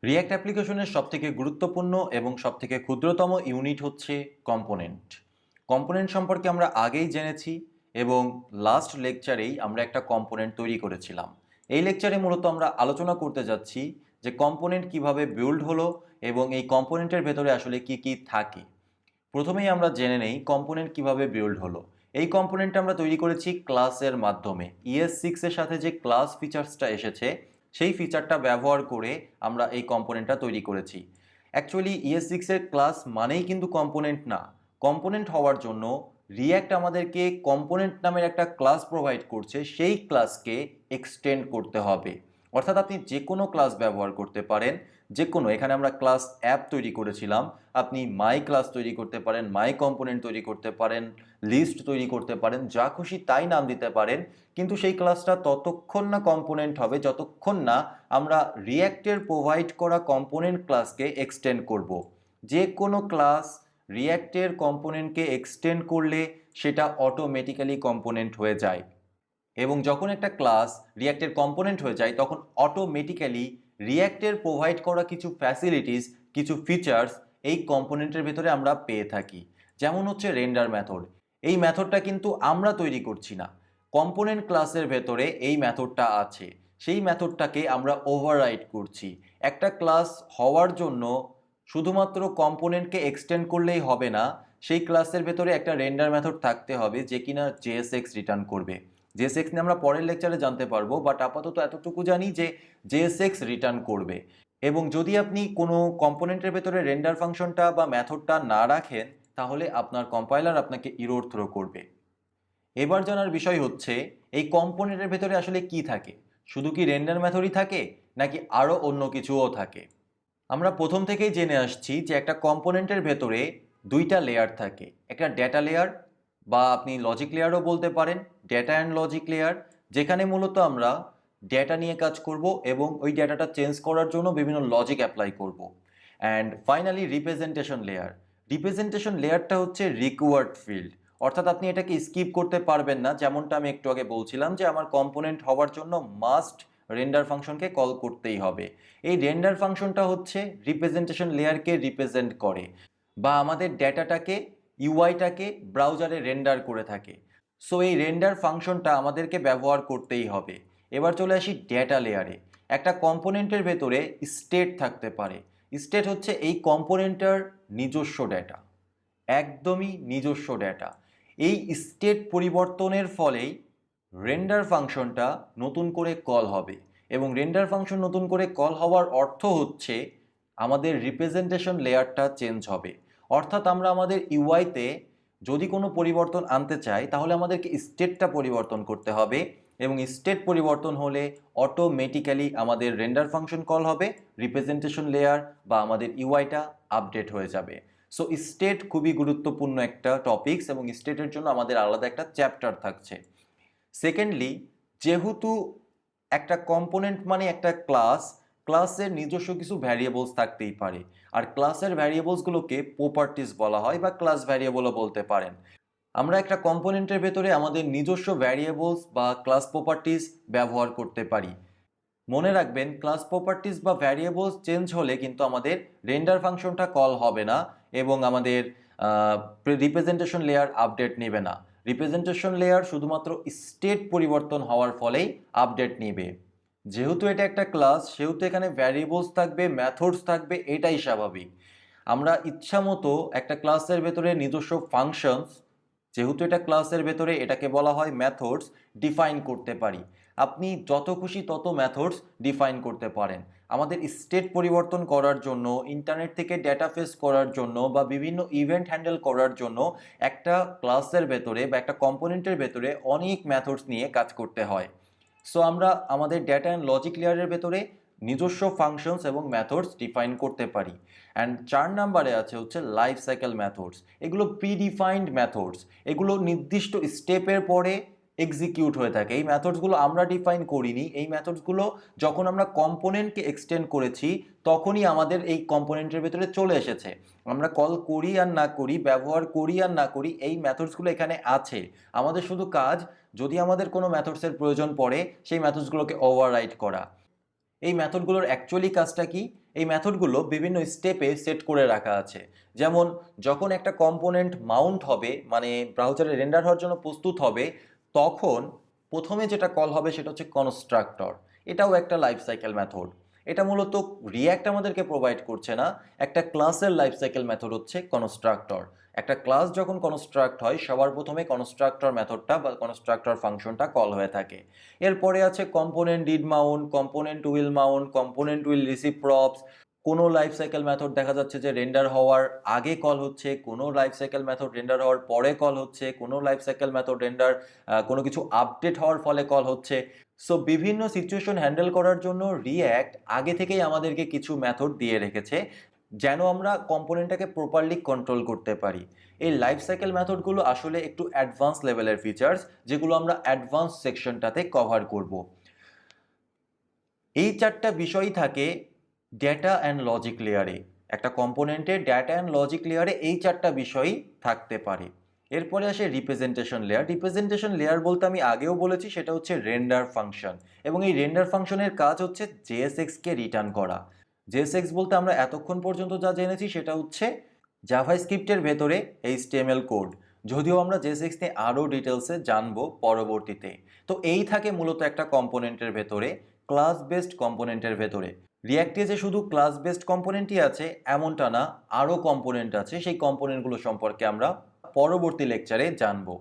React অ্যাপ্লিকেশনের সবথেকে গুরুত্বপূর্ণ এবং সবথেকে ক্ষুদ্রতম ইউনিট হচ্ছে কম্পোনেন্ট। কম্পোনেন্ট সম্পর্কে আমরা আগেই জেনেছি এবং লাস্ট লেকচারেই আমরা একটা কম্পোনেন্ট তৈরি করেছিলাম। এই লেকচারে মূলত আমরা আলোচনা করতে যাচ্ছি যে কম্পোনেন্ট কিভাবে বিল্ড হলো এবং এই কম্পোনেন্টের ভেতরে আসলে কি কি থাকে। প্রথমেই আমরা জেনে নেই কম্পোনেন্ট কিভাবে বিল্ড হলো। এই কম্পোনেন্টটা আমরা তৈরি করেছি ক্লাসের মাধ্যমে। ES6 এর সাথে যে ক্লাস ফিচার্সটা এসেছে সেই ফিচারটা ব্যবহার করে আমরা এই কম্পোনেন্টটা তৈরি করেছি। অ্যাকচুয়ালি ES6 এর ক্লাস মানেই কিন্তু কম্পোনেন্ট না। কম্পোনেন্ট হওয়ার জন্য রিয়্যাক্ট আমাদেরকে কম্পোনেন্ট নামের একটা ক্লাস প্রোভাইড করছে, সেই ক্লাসকে এক্সটেন্ড করতে হবে। অর্থাৎ আপনি যে কোনো ক্লাস ব্যবহার করতে পারেন, যে কোনো, এখানে আমরা ক্লাস অ্যাপ তৈরি করেছিলাম, আপনি মাই ক্লাস তৈরি করতে পারেন, মাই কম্পোনেন্ট তৈরি করতে পারেন, লিস্ট তৈরি করতে পারেন, যা খুশি তাই নাম দিতে পারেন, কিন্তু সেই ক্লাসটা ততক্ষণ না কম্পোনেন্ট হবে যতক্ষণ না আমরা রিয়্যাক্টের প্রোভাইড করা কম্পোনেন্ট ক্লাসকে এক্সটেন্ড করব। যে কোনো ক্লাস রিয়্যাক্টের কম্পোনেন্টকে এক্সটেন্ড করলে সেটা অটোমেটিক্যালি কম্পোনেন্ট হয়ে যায়, এবং যখন একটা ক্লাস রিয়্যাক্টের কম্পোনেন্ট হয়ে যায় তখন অটোমেটিক্যালি রিয়্যাক্টের প্রোভাইড করা কিছু ফ্যাসিলিটিস, কিছু ফিচার্স এই কম্পোনেন্টের ভেতরে আমরা পেয়ে থাকি। যেমন হচ্ছে রেন্ডার মেথড। এই মেথডটা কিন্তু আমরা তৈরি করছি না, কম্পোনেন্ট ক্লাসের ভেতরে এই মেথডটা আছে, সেই মেথডটাকে আমরা ওভাররাইড করছি। একটা ক্লাস হওয়ার জন্য শুধুমাত্র কম্পোনেন্টকে এক্সটেন্ড করলেই হবে না, সেই ক্লাসের ভেতরে একটা রেন্ডার মেথড থাকতে হবে যে কিনা JSX রিটার্ন করবে। JSX নিয়ে আমরা পরের লেকচারে জানতে পারবো, বাট আপাতত এতটুকু জানি যে JSX রিটার্ন করবে। এবং যদি আপনি কোনো কম্পোনেন্টের ভেতরে রেন্ডার ফাংশনটা বা মেথডটা না রাখেন তাহলে আপনার কম্পাইলার আপনাকে ইরর থ্রো করবে। এবার জানার বিষয় হচ্ছে এই কম্পোনেন্টের ভেতরে আসলে কি থাকে। শুধু কি রেন্ডার মেথডই থাকে নাকি আরও অন্য কিছুও থাকে? আমরা প্রথম থেকেই জেনে আসছি যে একটা কম্পোনেন্টের ভেতরে দুইটা লেয়ার থাকে, একটা ডেটা লেয়ার বা আপনি লজিক লেয়ারও বলতে পারেন, ডেটা অ্যান্ড লজিক লেয়ার, যেখানে মূলত আমরা ডেটা নিয়ে কাজ করব এবং ওই ডেটাটা চেঞ্জ করার জন্য বিভিন্ন লজিক অ্যাপ্লাই করব। And finally representation layer. Representation লেয়ারটা হচ্ছে রিকোয়ার্ড ফিল্ড, অর্থাৎ আপনি এটাকে স্কিপ করতে পারবেন না। যেমনটা আমি একটু আগে বলছিলাম যে আমার কম্পোনেন্ট হওয়ার জন্য মাস্ট রেন্ডার ফাংশনকে কল করতেই হবে। এই রেন্ডার ফাংশনটা হচ্ছে রিপ্রেজেন্টেশন লেয়ারকে রিপ্রেজেন্ট করে বা আমাদের ডেটাটাকে, ইউআইটাকে ব্রাউজারে রেন্ডার করে থাকে। সো এই রেন্ডার ফাংশনটা আমাদেরকে ব্যবহার করতেই হবে। এবার চলে আসি ডেটা লেয়ারে। একটা কম্পোনেন্টের ভেতরে স্টেট থাকতে পারে। স্টেট হচ্ছে এই কম্পোনেন্টের নিজস্ব ডেটা, একদমই নিজস্ব ডেটা। এই স্টেট পরিবর্তনের ফলেই রেন্ডার ফাংশনটা নতুন করে কল হবে, এবং রেন্ডার ফাংশন নতুন করে কল হওয়ার অর্থ হচ্ছে আমাদের রিপ্রেজেন্টেশন লেয়ারটা চেঞ্জ হবে। অর্থাৎ আমরা আমাদের ইউআইতে যদি কোনো পরিবর্তন আনতে চাই তাহলে আমাদেরকে স্টেটটা পরিবর্তন করতে হবে, এবং স্টেট পরিবর্তন হলে অটোমেটিক্যালি আমাদের রেন্ডার ফাংশন কল হবে, রিপ্রেজেন্টেশন লেয়ার বা আমাদের ইউআইটা আপডেট হয়ে যাবে। সো স্টেট খুবই গুরুত্বপূর্ণ একটা টপিকস, এবং স্টেটের জন্য আমাদের আলাদা একটা চ্যাপ্টার থাকছে। সেকেন্ডলি, যেহেতু একটা কম্পোনেন্ট মানে একটা ক্লাস, ক্লাসের নিজস্ব কিছু ভ্যারিয়েবলস থাকতেই পারে, আর ক্লাসের ভ্যারিয়েবলসগুলোকে প্রপার্টিস বলা হয় বা ক্লাস ভ্যারিয়েবলও বলতে পারেন। আমরা একটা কম্পোনেন্টের ভেতরে আমাদের নিজস্ব ভ্যারিয়েবলস বা ক্লাস প্রপার্টিস ব্যবহার করতে পারি। মনে রাখবেন, ক্লাস প্রপার্টিস বা ভ্যারিয়েবলস চেঞ্জ হলে কিন্তু আমাদের রেন্ডার ফাংশনটা কল হবে না এবং আমাদের রিপ্রেজেন্টেশন লেয়ার আপডেট নেবে না। রিপ্রেজেন্টেশন লেয়ার শুধুমাত্র স্টেট পরিবর্তন হওয়ার ফলেই আপডেট নেবে। যেহেতু এটা একটা ক্লাস সেহেতু এখানে ভ্যারিয়েবলস থাকবে, মেথডস থাকবে, এটাই স্বাভাবিক। আমরা ইচ্ছা মতো একটা ক্লাসের ভেতরে নিজস্ব ফাংশনস, যেহেতু এটা ক্লাসের ভেতরে এটাকে বলা হয় মেথডস, ডিফাইন করতে পারি। আপনি যত খুশি তত মেথডস ডিফাইন করতে পারেন। আমাদের স্টেট পরিবর্তন করার জন্য, ইন্টারনেট থেকে ডেটা ফেচ করার জন্য বা বিভিন্ন ইভেন্ট হ্যান্ডেল করার জন্য একটা ক্লাসের ভেতরে বা একটা কম্পোনেন্টের ভেতরে অনেক মেথডস নিয়ে কাজ করতে হয়। সো আমরা আমাদের ডেটা অ্যান্ড লজিক লেয়ারের ভেতরে নিজস্ব ফাংশনস এবং মেথডস ডিফাইন করতে পারি। অ্যান্ড 4 নাম্বারে আছে হচ্ছে লাইফ সাইকেল মেথডস। এগুলো প্রিডিফাইন্ড মেথডস, এগুলো নির্দিষ্ট স্টেপের পরে এক্সিকিউট হয়ে থাকে। এই মেথডসগুলো আমরা ডিফাইন করিনি, এই মেথডসগুলো যখন আমরা কম্পোনেন্টকে এক্সটেন্ড করেছি তখনই আমাদের এই কম্পোনেন্টের ভেতরে চলে এসেছে। আমরা কল করি আর না করি, ব্যবহার করি আর না করি, এই মেথডসগুলো এখানে আছে। আমাদের শুধু কাজ, যদি আমাদের কোনো মেথডসের প্রয়োজন পড়ে সেই মেথডসগুলোকে ওভাররাইড করা। এই মেথডগুলোর অ্যাকচুয়ালি কাজটা কি? এই মেথডগুলো বিভিন্ন স্টেপে সেট করে রাখা আছে। যেমন যখন একটা কম্পোনেন্ট মাউন্ট হবে, মানে ব্রাউজারে রেন্ডার হওয়ার জন্য প্রস্তুত হবে, তখন প্রথমে যেটা কল হবে সেটা হচ্ছে কনস্ট্রাক্টর। এটাও একটা লাইফ সাইকেল মেথড। এটা মূলত রিয়্যাক্ট আমাদেরকে প্রোভাইড করছে না, একটা ক্লাসের লাইফ সাইকেল মেথড হচ্ছে কনস্ট্রাক্টর। একটা ক্লাস যখন কনস্ট্রাক্ট হয় সবার প্রথমে কনস্ট্রাক্টর মেথডটা বা কনস্ট্রাক্টর ফাংশনটা কল হয়ে থাকে। এরপরে আছে component did Mount, component will Mount, component will receive props. কোনো লাইফ সাইকেল মেথড দেখা যাচ্ছে যে রেন্ডার হওয়ার আগে কল হচ্ছে, কোনো লাইফ সাইকেল মেথড রেন্ডার হওয়ার পরে কল হচ্ছে, কোনো লাইফ সাইকেল মেথড রেন্ডার কোনো কিছু আপডেট হওয়ার ফলে কল হচ্ছে। সো বিভিন্ন সিচুয়েশন হ্যান্ডেল করার জন্য রিয়্যাক্ট আগে থেকেই আমাদেরকে কিছু মেথড দিয়ে রেখেছে যেন আমরা কম্পোনেন্টটাকে প্রপারলি কন্ট্রোল করতে পারি। এই লাইফ সাইকেল মেথডগুলো আসলে একটু অ্যাডভান্স লেভেলের ফিচার্স, যেগুলো আমরা অ্যাডভান্স সেকশনটাতে কভার করব। এই চারটা বিষয়ই থাকে ডেটা অ্যান্ড লজিক লেয়ারে। একটা কম্পোনেন্টের ডেটা অ্যান্ড লজিক লেয়ারে এই চারটা বিষয়ই থাকতে পারে। এরপরে আসে রিপ্রেজেন্টেশন লেয়ার। রিপ্রেজেন্টেশন লেয়ার বলতে আমি আগেও বলেছি সেটা হচ্ছে রেন্ডার ফাংশন, এবং এই রেন্ডার ফাংশনের কাজ হচ্ছে জেএসএক্সকে রিটার্ন করা। জেএসএক্স বলতে আমরা এতক্ষণ পর্যন্ত যা জেনেছি সেটা হচ্ছে জাভাস্ক্রিপ্টের ভেতরে এইচটিএমএল কোড, যদিও আমরা জেএসএক্স নিয়ে আরও ডিটেলসে জানবো পরবর্তীতে। তো এই থাকে মূলত একটা কম্পোনেন্টের ভেতরে, ক্লাস বেসড কম্পোনেন্টের ভেতরে। রিয়াক্টে যে শুধু ক্লাস বেসড কম্পোনেন্টই আছে এমনটা না, আরও কম্পোনেন্ট আছে। সেই কম্পোনেন্টগুলো সম্পর্কে আমরা পরবর্তী লেকচারে জানবো।